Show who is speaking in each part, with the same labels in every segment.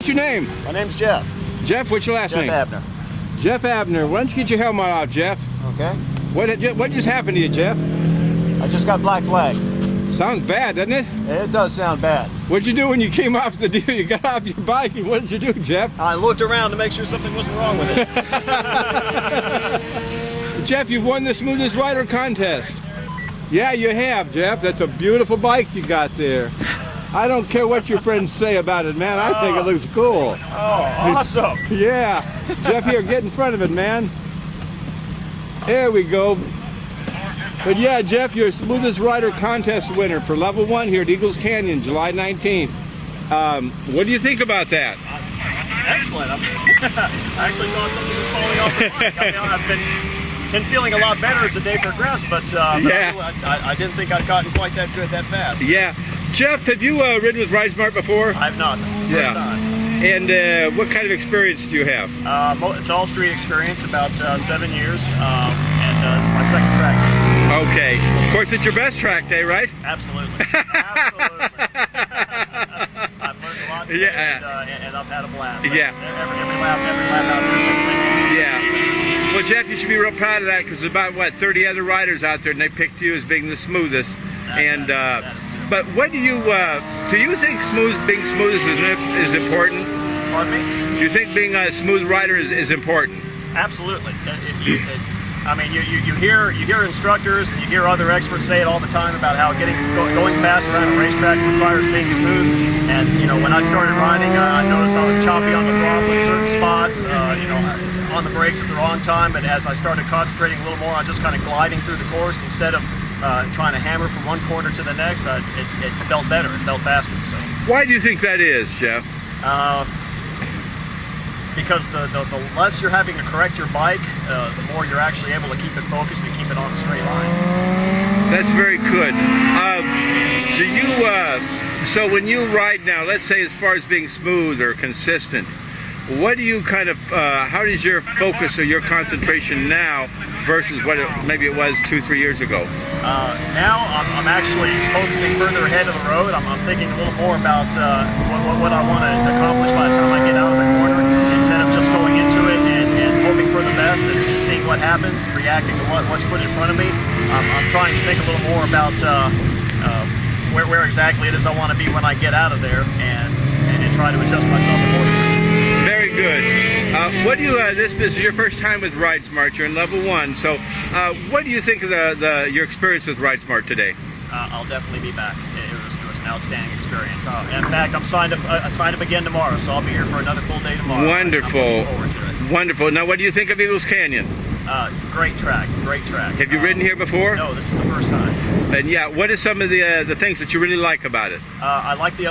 Speaker 1: What's your name?
Speaker 2: My name's Jeff.
Speaker 1: Jeff, what's your last name?
Speaker 2: Jeff Abner.
Speaker 1: Jeff Abner. Why don't you get your helmet off, Jeff?
Speaker 2: Okay.
Speaker 1: What just happened to you, Jeff?
Speaker 2: I just got black flag.
Speaker 1: Sounds bad, doesn't it?
Speaker 2: It does sound bad.
Speaker 1: What'd you do when you came off the deal? You got off your bike, and what did you do, Jeff?
Speaker 2: I looked around to make sure something wasn't wrong with it.
Speaker 1: Jeff, you've won the Smoothest Rider contest. Yeah, you have, Jeff. That's a beautiful bike you got there. I don't care what your friends say about it, man. I think it looks cool.
Speaker 2: Oh, awesome.
Speaker 1: Yeah. Jeff, here, get in front of it, man. There we go. But yeah, Jeff, you're Smoothest Rider contest winner for level 1 here at Eagles Canyon, July 19th. What do you think about that?
Speaker 2: Excellent. I actually thought something was falling off the bike. I mean, I've been feeling a lot better as the day progressed, but
Speaker 1: yeah.
Speaker 2: I didn't think I'd gotten quite that good that fast.
Speaker 1: Yeah. Jeff, have you ridden with RideSmart before?
Speaker 2: I have not. This is the first time.
Speaker 1: And what kind of experience do you have?
Speaker 2: It's all street experience, about 7 years, and it's my second track day.
Speaker 1: Okay. Of course, it's your best track day, right?
Speaker 2: Absolutely. Absolutely. I've learned a lot today, and I've had a blast.
Speaker 1: Yeah.
Speaker 2: Every lap out there has been
Speaker 1: Yeah. Well, Jeff, you should be real proud of that because there's about, 30 other riders out there, and they picked you as being the smoothest. But what do you think being smoothest is important?
Speaker 2: Pardon me?
Speaker 1: Do you think being a smooth rider is important?
Speaker 2: Absolutely. I mean, you hear instructors and you hear other experts say it all the time about how going fast around a racetrack requires being smooth. And when I started riding, I noticed I was choppy on the throttle in certain spots. On the brakes at the wrong time. But as I started concentrating a little more on just kind of gliding through the course instead of trying to hammer from one corner to the next, it felt better. It felt faster. So.
Speaker 1: Why do you think that is, Jeff?
Speaker 2: Because the less you're having to correct your bike, the more you're actually able to keep it focused and keep it on a straight line.
Speaker 1: That's very good. So when you ride now, let's say as far as being smooth or consistent, what do you how does your focus or your concentration now versus what maybe it was 2-3 years ago?
Speaker 2: Now I'm actually focusing further ahead of the road. I'm thinking a little more about what I want to accomplish by the time I get out of the corner, instead of just going into it and hoping for the best and seeing what happens, reacting to what's put in front of me. I'm trying to think a little more about where exactly it is I want to be when I get out of there, and try to adjust myself accordingly.
Speaker 1: Very good. What do you? This is your first time with RideSmart. You're in level 1. So, what do you think of your experience with RideSmart today?
Speaker 2: I'll definitely be back. It was an outstanding experience. In fact, I'm signed up again tomorrow, so I'll be here for another full day tomorrow.
Speaker 1: Wonderful.
Speaker 2: I'm looking forward to it.
Speaker 1: Wonderful. Now, what do you think of Eagles Canyon?
Speaker 2: Great track. Great track.
Speaker 1: Have you ridden here before?
Speaker 2: No, this is the first time.
Speaker 1: And yeah, what are some of the things that you really like about it?
Speaker 2: I like the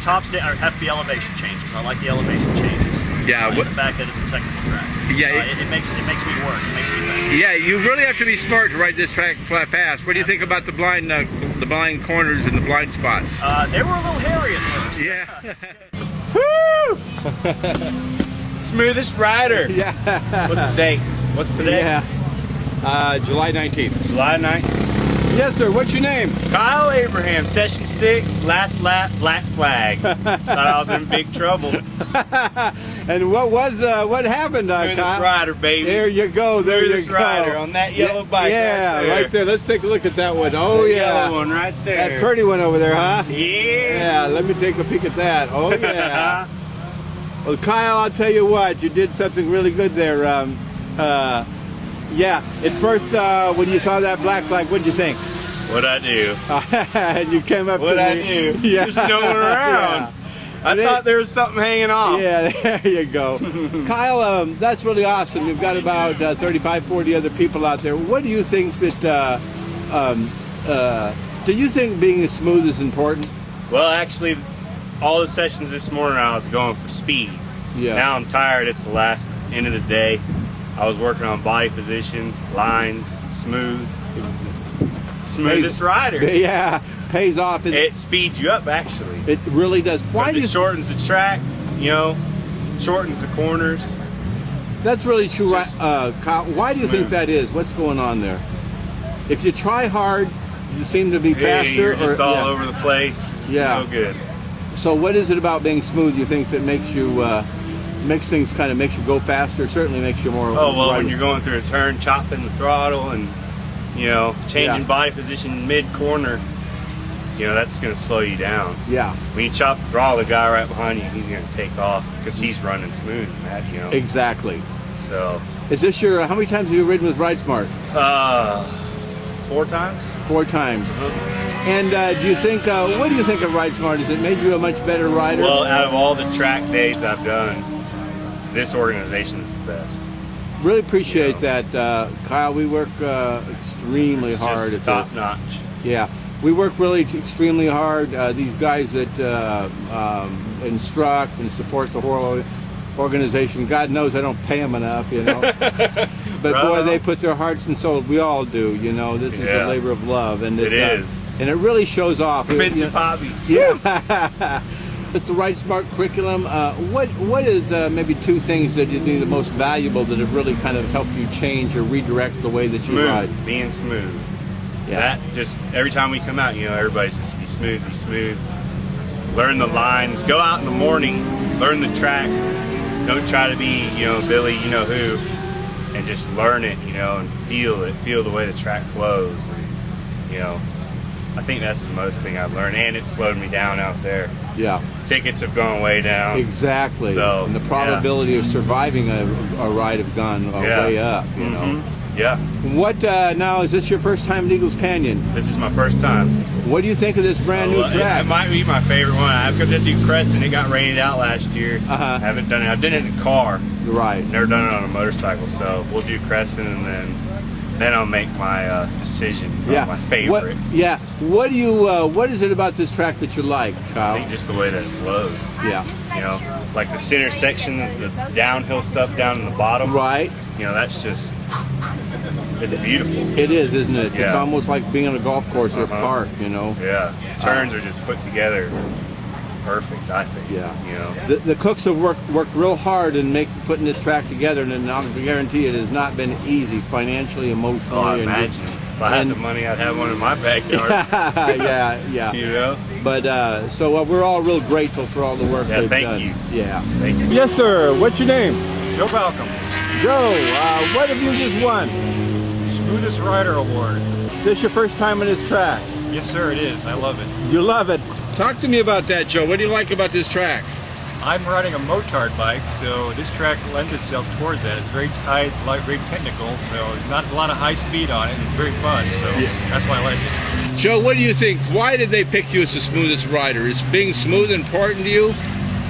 Speaker 2: top FB elevation changes. I like the elevation changes.
Speaker 1: Yeah.
Speaker 2: And the fact that it's a technical track.
Speaker 1: Yeah.
Speaker 2: It makes me work. It makes me think.
Speaker 1: Yeah, you really have to be smart to ride this track flat fast. What do you think about the blind corners and the blind spots?
Speaker 2: They were a little hairy at first.
Speaker 1: Yeah.
Speaker 3: Woo! Smoothest rider.
Speaker 1: Yeah.
Speaker 3: What's the date? What's today?
Speaker 1: Yeah. July 19th.
Speaker 3: July 9th.
Speaker 1: Yes, sir. What's your name?
Speaker 3: Kyle Abraham, session 6, last lap, black flag. Thought I was in big trouble.
Speaker 1: And what happened,
Speaker 3: Smoothest
Speaker 1: Kyle?
Speaker 3: rider, baby.
Speaker 1: There you go. There you
Speaker 3: Smoothest
Speaker 1: go.
Speaker 3: rider on that yellow bike.
Speaker 1: Yeah,
Speaker 3: right there.
Speaker 1: Let's take a look at that one. Oh,
Speaker 3: The
Speaker 1: yeah.
Speaker 3: yellow one right there.
Speaker 1: That pretty one over there, huh?
Speaker 3: Yeah.
Speaker 1: Yeah, let me take a peek at that. Oh, yeah. Well, Kyle, I'll tell you what, you did something really good there. Yeah, at first, when you saw that black flag, what did you think?
Speaker 3: What'd I do?
Speaker 1: And you came up
Speaker 3: What'd
Speaker 1: to
Speaker 3: I
Speaker 1: me.
Speaker 3: do?
Speaker 1: Yeah.
Speaker 3: There's no one around.
Speaker 1: Yeah.
Speaker 3: I thought there was something hanging off.
Speaker 1: Yeah, there you go. Kyle, that's really awesome. You've got about 35, 40 other people out there. What do you think that, do you think being smooth is important?
Speaker 3: Well, actually, all the sessions this morning I was going for speed.
Speaker 1: Yeah.
Speaker 3: Now I'm tired. It's the last end of the day. I was working on body position, lines, smooth. It was smoothest rider.
Speaker 1: Yeah, pays off.
Speaker 3: It speeds you up, actually.
Speaker 1: It really does. Why do you?
Speaker 3: It shortens the track, shortens the corners.
Speaker 1: That's really true,
Speaker 3: Just,
Speaker 1: Kyle. Why do you think that is? What's going on there? If you try hard, you seem to be faster.
Speaker 3: You're just all
Speaker 1: yeah.
Speaker 3: over the place.
Speaker 1: Yeah.
Speaker 3: No good.
Speaker 1: So what is it about being smooth you think that makes you makes things kind of makes you go faster? Certainly makes you more.
Speaker 3: Oh well,
Speaker 1: rider.
Speaker 3: when you're going through a turn, chopping the throttle, and changing body position mid corner, that's going to slow you down.
Speaker 1: Yeah.
Speaker 3: When you chop the throttle, the guy right behind you, he's going to take off because he's running smooth in that.
Speaker 1: Exactly.
Speaker 3: So.
Speaker 1: Is this your? How many times have you ridden with Ride Smart?
Speaker 3: 4 times.
Speaker 1: 4 times. And do you think? What do you think of Ride Smart? Has it made you a much better rider?
Speaker 3: Well, out of all the track days I've done, this organization is the best.
Speaker 1: Really appreciate that, Kyle. We work extremely
Speaker 3: It's
Speaker 1: hard
Speaker 3: just
Speaker 1: at
Speaker 3: top
Speaker 1: this.
Speaker 3: notch.
Speaker 1: Yeah, we work really extremely hard. These guys that instruct and support the whole organization, God knows I don't pay them enough, But boy, they put their hearts and souls. We all do, This is a labor of love, and
Speaker 3: it is,
Speaker 1: and it really shows off.
Speaker 3: Expensive hobby.
Speaker 1: Yeah. It's the Ride Smart curriculum. What is maybe 2 things that you think are the most valuable that have really kind of helped you change or redirect the way that you ride?
Speaker 3: Being smooth.
Speaker 1: Yeah.
Speaker 3: That just every time we come out, everybody's just be smooth. Learn the lines. Go out in the morning. Learn the track. Don't try to be, Billy, who, and just learn it, and feel it. Feel the way the track flows. And, I think that's the most thing I've learned, and it slowed me down out there.
Speaker 1: Yeah.
Speaker 3: Tickets have gone way down.
Speaker 1: Exactly.
Speaker 3: So,
Speaker 1: and the probability of surviving a ride have gone way up,
Speaker 3: Yeah.
Speaker 1: What, now, is this your first time at Eagles Canyon?
Speaker 3: This is my first time.
Speaker 1: What do you think of this brand new track?
Speaker 3: It might be my favorite one. I've got to do Crescent. It got rained out last year.
Speaker 1: Uh-huh.
Speaker 3: I haven't done it. I've done it in the car.
Speaker 1: Right.
Speaker 3: Never done it on a motorcycle. So we'll do Crescent, and then I'll make my decisions on my favorite.
Speaker 1: What do you? What is it about this track that you like, Kyle?
Speaker 3: I think just the way that it flows.
Speaker 1: Yeah.
Speaker 3: Like the center section, the downhill stuff down in the bottom.
Speaker 1: Right.
Speaker 3: That's just, it's beautiful.
Speaker 1: It is, isn't it?
Speaker 3: Yeah.
Speaker 1: It's almost like being on a golf course or a park,
Speaker 3: Yeah. The turns are just put together perfect, I think.
Speaker 1: Yeah. The cooks have worked real hard in putting this track together, and I'll guarantee it has not been easy financially, emotionally.
Speaker 3: Oh, I imagine. If I had the money, I'd have one in my backyard.
Speaker 1: Yeah. But so we're all real grateful for all the work they've done.
Speaker 3: Thank you.
Speaker 1: Yeah.
Speaker 3: Thank you.
Speaker 1: Yes, sir. What's your name?
Speaker 4: Joe Balcom.
Speaker 1: Joe. What have you just won?
Speaker 4: Smoothest Rider Award.
Speaker 1: This your first time on this track?
Speaker 4: Yes, sir, it is. I love it.
Speaker 1: You love it. Talk to me about that, Joe. What do you like about this track?
Speaker 4: I'm riding a motard bike, so this track lends itself towards that. It's very tight, very technical, so not a lot of high speed on it. It's very fun, so that's why I like it.
Speaker 1: Joe, what do you think? Why did they pick you as the smoothest rider? Is being smooth important to you?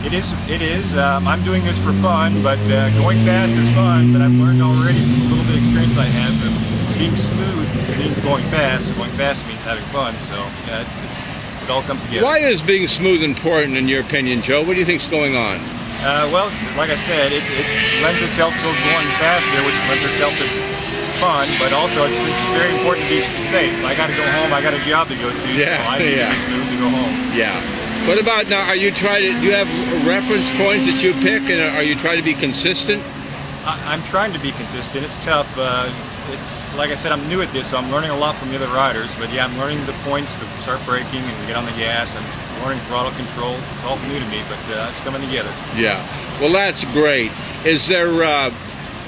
Speaker 4: It is. It is. I'm doing this for fun, but going fast is fun. But I've learned already from a little bit of experience I have that being smooth means going fast, and going fast means having fun. So yeah, it all comes together.
Speaker 1: Why is being smooth important in your opinion, Joe? What do you think's going on?
Speaker 4: Well, like I said, it lends itself to going faster, which lends itself to fun, but also it's just very important to be safe. I got to go home. I got a job to go to, so I need to be smooth to go home.
Speaker 1: Yeah. What about now? Do you have reference points that you pick, and are you trying to be consistent?
Speaker 4: I'm trying to be consistent. It's tough. It's like I said, I'm new at this, so I'm learning a lot from the other riders. But yeah, I'm learning the points to start braking and get on the gas. I'm learning throttle control. It's all new to me, but it's coming together.
Speaker 1: Yeah. Well, that's great. Is there,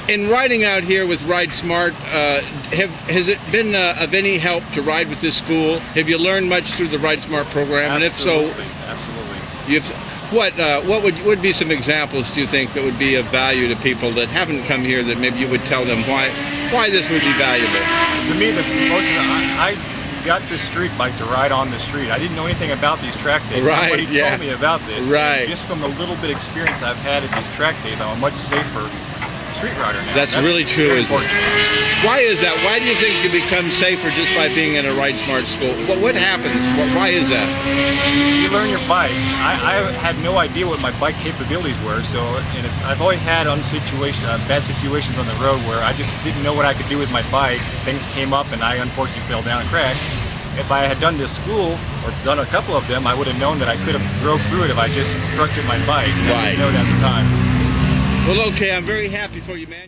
Speaker 1: in riding out here with Ride Smart, has it been of any help to ride with this school? Have you learned much through the Ride Smart program?
Speaker 4: Absolutely.
Speaker 1: And if so,
Speaker 4: absolutely.
Speaker 1: What would be some examples, do you think, that would be of value to people that haven't come here, that maybe you would tell them why this would be valuable?
Speaker 4: To me, I got this street bike to ride on the street. I didn't know anything about these track days.
Speaker 1: Right,
Speaker 4: Somebody told me about this.
Speaker 1: Right.
Speaker 4: And just from the little bit experience I've had at these track days, I'm a much safer street rider now.
Speaker 1: That's really true, isn't it?
Speaker 4: To me.
Speaker 1: Why is that? Why do you think you become safer just by being in a Ride Smart school? What happens? Why is that?
Speaker 4: You learn your bike. I had no idea what my bike capabilities were, so I've always had bad situations on the road where I just didn't know what I could do with my bike. Things came up and I unfortunately fell down and crashed. If I had done this school, or done a couple of them, I would have known that I could have drove through it if I just trusted my bike.
Speaker 1: Right.
Speaker 4: I didn't know that at the time.
Speaker 1: Well, okay, I'm very happy for you, man.